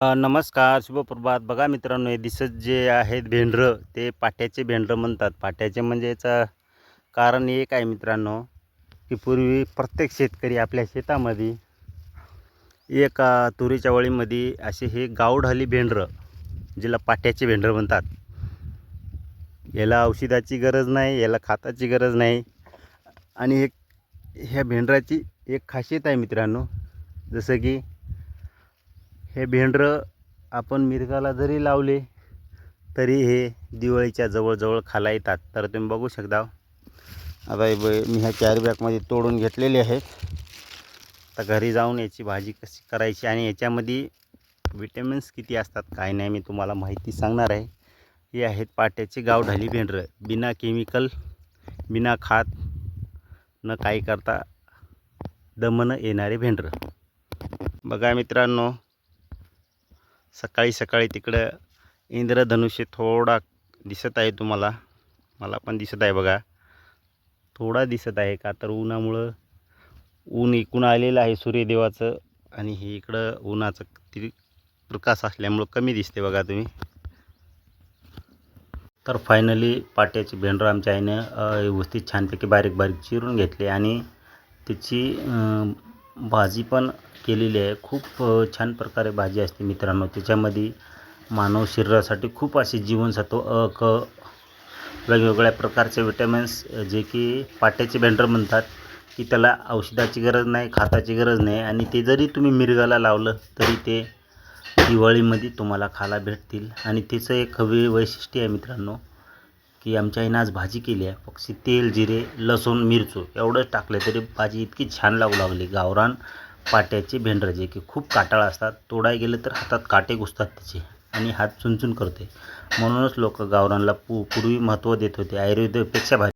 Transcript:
नमस्कार, शुभप्रभात. बघा मित्रांनो, हे दिसत जे आहेत भेंडरं, ते पाट्याचे भेंडरं म्हणतात. पाट्याचे म्हणजे याचं कारण एक आहे मित्रांनो, की पूर्वी प्रत्येक शेतकरी आपल्या शेतामध्ये एक तुरीच्या वळीमध्ये असे हे गावढाली भेंडरं, ज्याला पाट्याचे भेंडरं म्हणतात. याला औषधाची गरज नाही, याला खताची गरज नाही. आणि ह्या भेंडराची एक खासियत आहे मित्रांनो, जसं की हे भेंडरं आपण मिरगाला जरी लावले तरी हे दिवाळीच्या जवळजवळ खाला येतात. तर तुम्ही बघू शकता. आता मी ह्या कॅरी बॅगमध्ये तोडून घेतलेले आहेत. तर घरी जाऊन याची भाजी कशी करायची आणि याच्यामध्ये विटॅमिन्स किती असतात काय नाही मी तुम्हाला माहिती सांगणार आहे. हे आहेत पाट्याचे गावढाली भेंडरं, बिना केमिकल, बिना खात, न काही करता दमन येणारे भेंडरं. बघा मित्रांनो, सकाळी सकाळी तिकडं इंद्रधनुष्य थोडा दिसत आहे तुम्हाला, मला पण दिसत आहे. बघा, थोडा दिसत आहे का तर उन्हामुळं ऊन इकडून आलेलं आहे सूर्यदेवाचं, आणि हे इकडं उन्हाचं किती प्रकाश असल्यामुळं कमी दिसते. बघा तुम्ही. तर फायनली पाट्याची भेंडरं आमच्या आईनं व्यवस्थित छानपैकी बारीक बारीक चिरून घेतले आणि त्याची भाजी पण केलेली आहे. खूप छान प्रकारे भाजी असते मित्रांनो. त्याच्यामध्ये मानव शरीरासाठी खूप असे जीवनसत्व क वेगवेगळ्या प्रकारचे विटॅमिन्स, जे की पाट्याचे भेंडरं म्हणतात, की त्याला औषधाची गरज नाही, खताची गरज नाही. आणि ते जरी तुम्ही मिरगाला लावलं तरी ते दिवाळीमध्ये तुम्हाला खायला भेटतील. आणि त्याचं एक वैशिष्ट्य आहे मित्रांनो, की आमच्या आईनं आज भाजी केली आहे. फक्त तेल, जिरे, लसूण, मिरचू एवढंच टाकलं तरी भाजी इतकी छान लागू लागली. गावरान पाट्याचे भेंडरं जे की खूप काटाळ असतात, तोडाय गेलं तर हातात काटे घुसतात त्याचे आणि हात चुनचुन करते. म्हणूनच लोक गावरानला पूर्वी महत्त्व देत होते. आयुर्वेदापेक्षा भारी